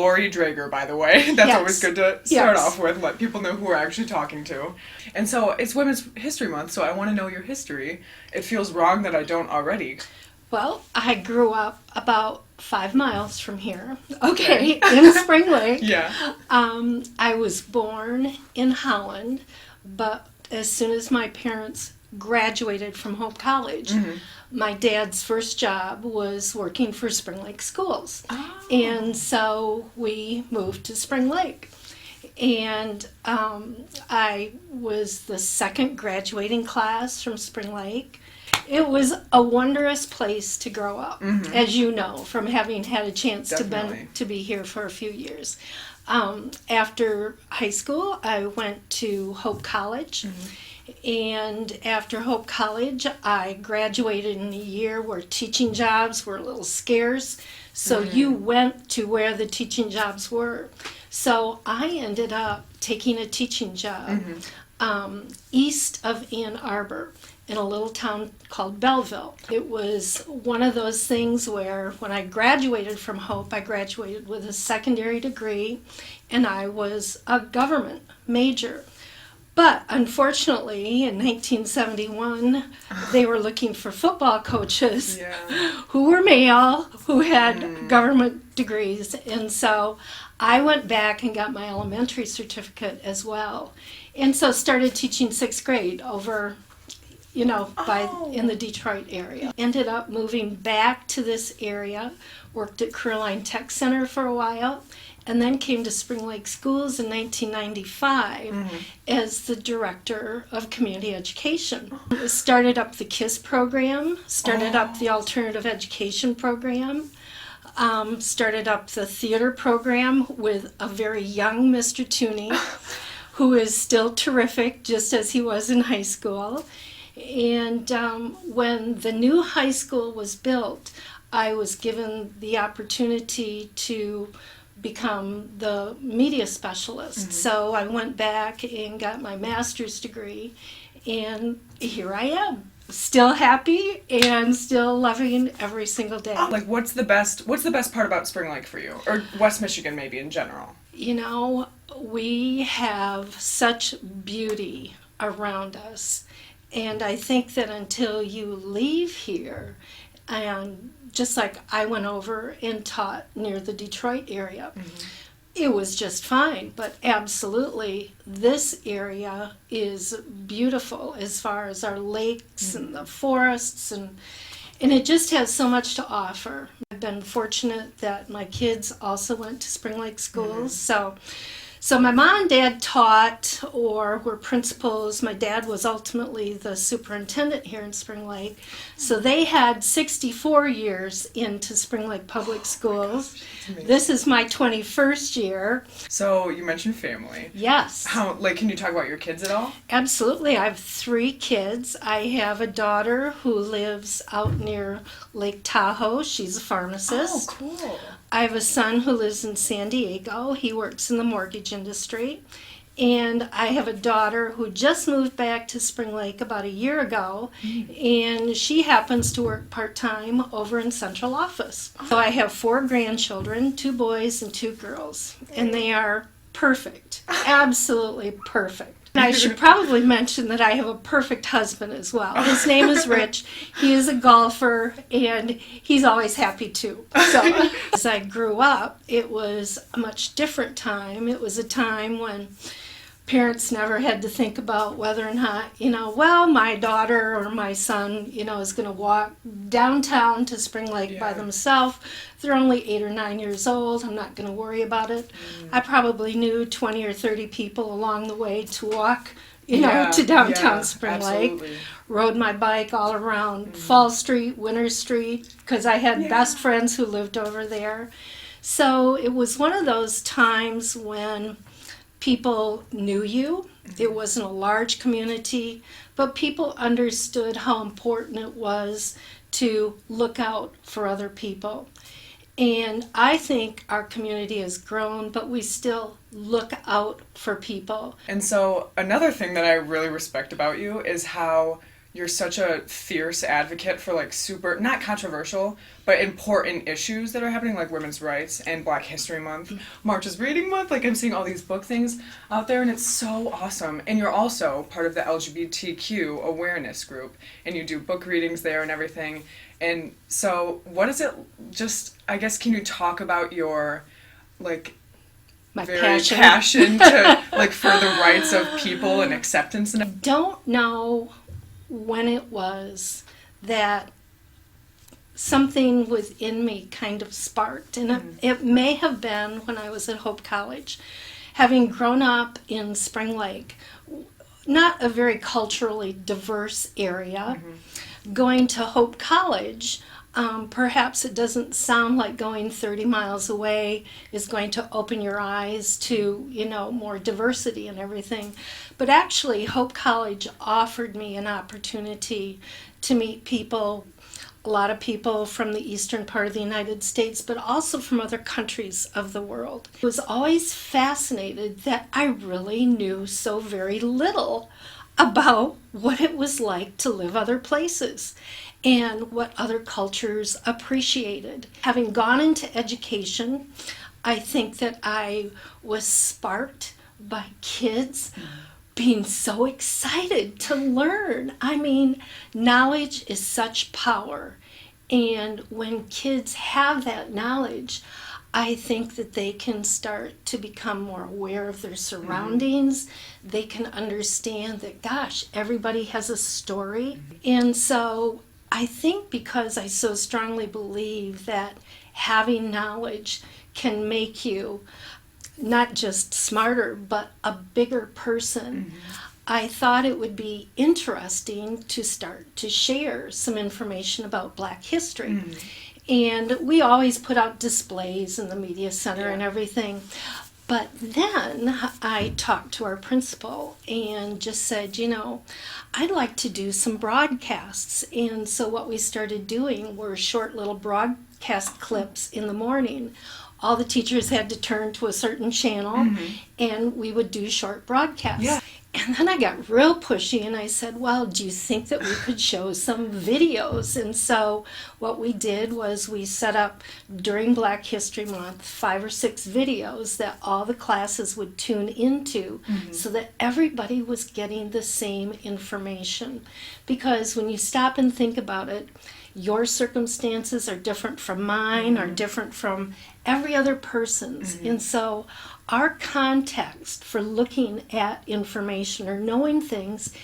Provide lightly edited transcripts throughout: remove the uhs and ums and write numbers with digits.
Laurie Draeger, by the way. That's Yes. always good to start off with, let people know who we're actually talking to. And so it's Women's History Month, so I want to know your history. It feels wrong that I don't already. Well, I grew up about 5 miles from here, in Spring Lake. Yeah. I was born in Holland, but as soon as my parents graduated from Hope College, my dad's first job was working for Spring Lake Schools. Oh. And so we moved to Spring Lake. And I was the second graduating class from Spring Lake. It was a wondrous place to grow up, as you know, from having had a chance to be here for a few years. After high school, I went to Hope College. And after Hope College, I graduated in a year where teaching jobs were a little scarce. So you went to where the teaching jobs were. So I ended up taking a teaching job east of Ann Arbor in a little town called Belleville. It was one of those things where when I graduated from Hope, I graduated with a secondary degree and I was a government major. But unfortunately, in 1971, they were looking for football coaches who were male, who had government degrees. And so I went back and got my elementary certificate as well. And so started teaching 6th grade over, in the Detroit area. Ended up moving back to this area, worked at Caroline Tech Center for a while, and then came to Spring Lake Schools in 1995 as the director of community education. Started up the KISS program, started up the alternative education program, started up the theater program with a very young Mr. Tooney, who is still terrific, just as he was in high school. And when the new high school was built, I was given the opportunity to become the media specialist. So I went back and got my master's degree, and here I am, still happy and still loving every single day. Like, what's the best part about Spring Lake for you, or West Michigan maybe in general? We have such beauty around us, and I think that until you leave here, and just like I went over and taught near the Detroit area, it was just fine. But absolutely, this area is beautiful as far as our lakes and the forests, and it just has so much to offer. I've been fortunate that my kids also went to Spring Lake Schools, so my mom and dad taught or were principals. My dad was ultimately the superintendent here in Spring Lake. So they had 64 years into Spring Lake Public Schools. This is my 21st year. So you mentioned family. Yes. Can you talk about your kids at all? Absolutely. I have 3 kids. I have a daughter who lives out near Lake Tahoe. She's a pharmacist. Oh, cool. I have a son who lives in San Diego. He works in the mortgage industry. And I have a daughter who just moved back to Spring Lake about a year ago, and she happens to work part-time over in central office. So I have 4 grandchildren, 2 boys and 2 girls, and they are perfect, absolutely perfect. And I should probably mention that I have a perfect husband as well. His name is Rich. He is a golfer, and he's always happy too. So as I grew up, it was a much different time. It was a time when parents never had to think about whether or not, my daughter or my son, is going to walk downtown to Spring Lake by themselves. They're only 8 or 9 years old. I'm not going to worry about it. I probably knew 20 or 30 people along the way to walk, to downtown Spring Lake. Rode my bike all around Fall Street, Winter Street, because I had best friends who lived over there. So it was one of those times when people knew you. It wasn't a large community, but people understood how important it was to look out for other people. And I think our community has grown, but we still look out for people. And so another thing that I really respect about you is how you're such a fierce advocate for like super, not controversial, but important issues that are happening, like women's rights and Black History Month. March is Reading Month. Like, I'm seeing all these book things out there, and it's so awesome. And you're also part of the LGBTQ awareness group, and you do book readings there and everything. And so what is it, just, I guess, can you talk about your, like, My very passion to, like, for the rights of people and acceptance? And Don't know when it was that something within me kind of sparked, and it may have been when I was at Hope College. Having grown up in Spring Lake, not a very culturally diverse area, going to Hope College, perhaps it doesn't sound like going 30 miles away is going to open your eyes to, more diversity and everything. But actually, Hope College offered me an opportunity to meet people, a lot of people from the eastern part of the United States, but also from other countries of the world. I was always fascinated that I really knew so very little about what it was like to live other places and what other cultures appreciated. Having gone into education, I think that I was sparked by kids being so excited to learn. I mean, knowledge is such power. And when kids have that knowledge, I think that they can start to become more aware of their surroundings. They can understand that, gosh, everybody has a story. And so I think because I so strongly believe that having knowledge can make you not just smarter, but a bigger person, I thought it would be interesting to start to share some information about Black history. And we always put out displays in the media center and everything. But then I talked to our principal and just said, I'd like to do some broadcasts. And so what we started doing were short little broadcast clips in the morning. All the teachers had to turn to a certain channel, and we would do short broadcasts. And then I got real pushy, and I said, well, do you think that we could show some videos? And so what we did was we set up, during Black History Month, 5 or 6 videos that all the classes would tune into, so that everybody was getting the same information. Because when you stop and think about it, your circumstances are different from mine, are different from every other person's. And so our context for looking at information or knowing things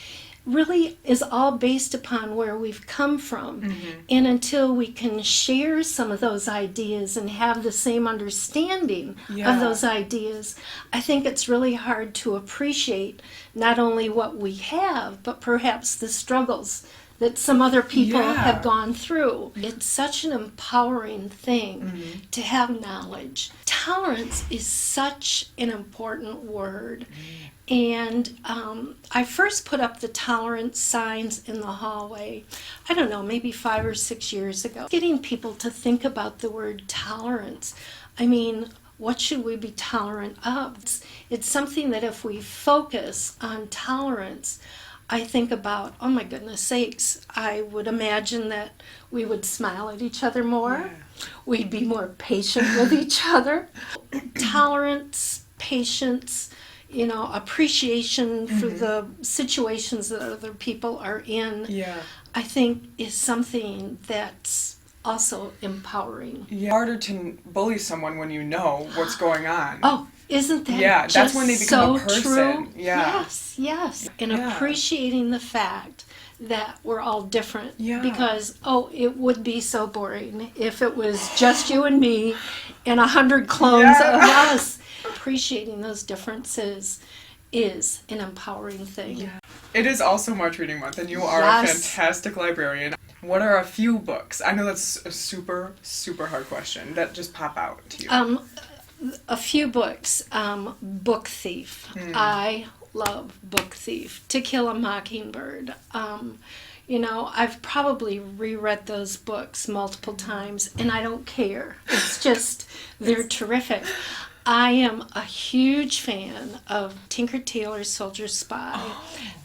really is all based upon where we've come from. And until we can share some of those ideas and have the same understanding of those ideas, I think it's really hard to appreciate not only what we have, but perhaps the struggles that some other people have gone through. It's such an empowering thing to have knowledge. Tolerance is such an important word. And I first put up the tolerance signs in the hallway, I don't know, maybe 5 or 6 years ago. Getting people to think about the word tolerance. I mean, what should we be tolerant of? It's something that if we focus on tolerance, I think about, oh my goodness sakes, I would imagine that we would smile at each other more. We'd be more patient with each other. Tolerance, patience, appreciation for the situations that other people are in, I think is something that's also empowering. Harder to bully someone when you know what's going on. Oh, isn't that just that's when they become so a person. True? Yeah. Yes. And appreciating the fact that we're all different. Because, it would be so boring if it was just you and me and 100 clones of us. Appreciating those differences is an empowering thing. It is also March Reading Month, and you are a fantastic librarian. What are a few books? I know that's a super, super hard question that just pop out to you. A few books. Book Thief. I love Book Thief. To Kill a Mockingbird. I've probably reread those books multiple times, and I don't care. It's just, they're terrific. I am a huge fan of Tinker Tailor Soldier Spy.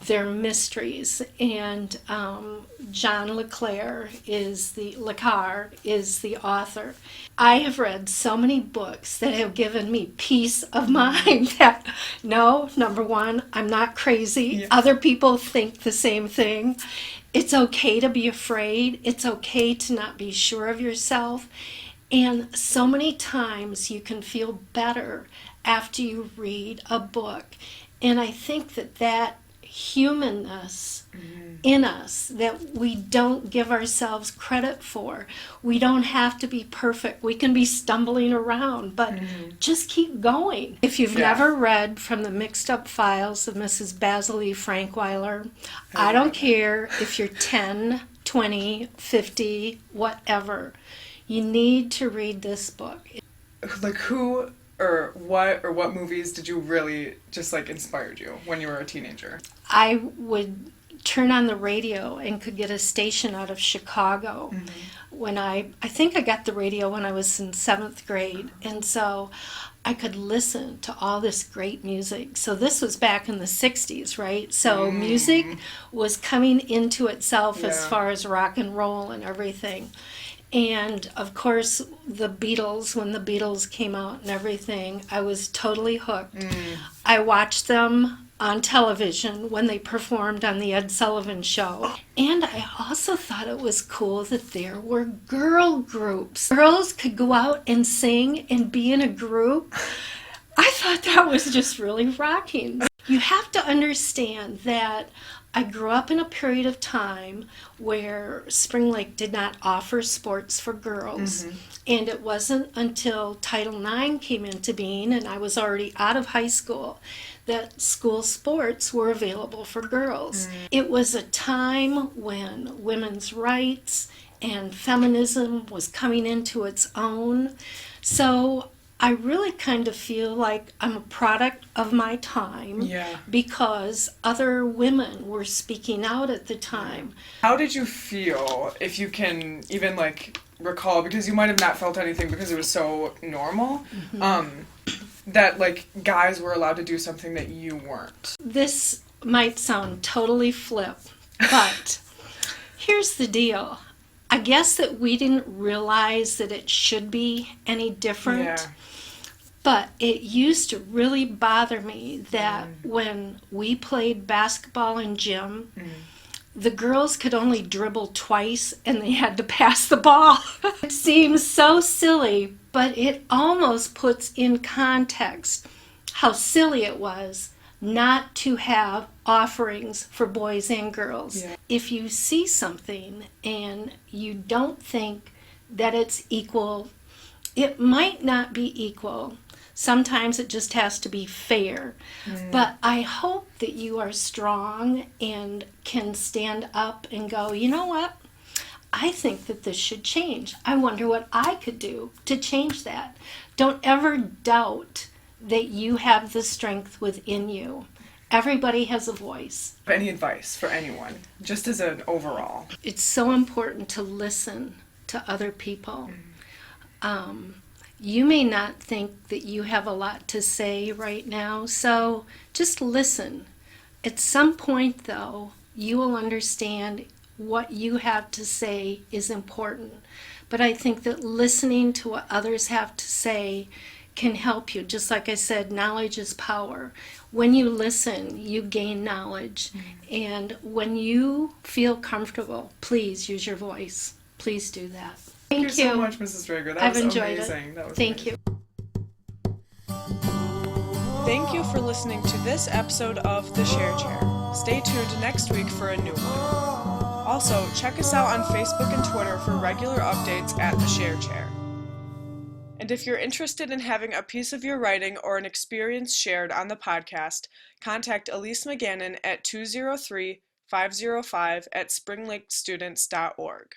They're mysteries, and John Le Carre is the author. I have read so many books that have given me peace of mind that no, number one, I'm not crazy. Yeah. Other people think the same thing. It's okay to be afraid. It's okay to not be sure of yourself. And so many times you can feel better after you read a book. And I think that humanness in us that we don't give ourselves credit for. We don't have to be perfect. We can be stumbling around, but just keep going. If you've never read From the Mixed Up Files of Mrs. Basil E. Frankweiler, I don't care if you're 10, 20, 50, whatever. You need to read this book. Like who or what movies did you really just like inspired you when you were a teenager? I would turn on the radio and could get a station out of Chicago. When I think I got the radio when I was in 7th grade, and so I could listen to all this great music. So this was back in the 60s, right? So music was coming into itself as far as rock and roll and everything. And of course, the Beatles, when the Beatles came out and everything, I was totally hooked. I watched them on television when they performed on the Ed Sullivan Show. And I also thought it was cool that there were girl groups. Girls could go out and sing and be in a group. I thought that was just really rocking. You have to understand that I grew up in a period of time where Spring Lake did not offer sports for girls. And it wasn't until Title IX came into being, and I was already out of high school, that school sports were available for girls. It was a time when women's rights and feminism was coming into its own. So I really kind of feel like I'm a product of my time because other women were speaking out at the time. How did you feel, if you can even like recall, because you might have not felt anything because it was so normal, that like guys were allowed to do something that you weren't? This might sound totally flip, but here's the deal. I guess that we didn't realize that it should be any different. But it used to really bother me that when we played basketball in gym, the girls could only dribble twice and they had to pass the ball. It seems so silly, but it almost puts in context how silly it was not to have offerings for boys and girls. If you see something and you don't think that it's equal, it might not be equal. Sometimes it just has to be fair. But I hope that you are strong and can stand up and go, you know what? I think that this should change. I wonder what I could do to change that. Don't ever doubt that you have the strength within you. Everybody has a voice. Any advice for anyone, just as an overall? It's so important to listen to other people. You may not think that you have a lot to say right now, so just listen. At some point, though, you will understand what you have to say is important. But I think that listening to what others have to say can help you. Just like I said, knowledge is power. When you listen, you gain knowledge. And when you feel comfortable, please use your voice. Please do that. Thank you so much, Mrs. Draeger. That I've was enjoyed amazing. it. That was Thank amazing. you. Thank you for listening to this episode of The Share Chair. Stay tuned next week for a new one. Also, check us out on Facebook and Twitter for regular updates at The Share Chair. And if you're interested in having a piece of your writing or an experience shared on the podcast, contact Elise McGannon at 203-505 at springlakestudents.org.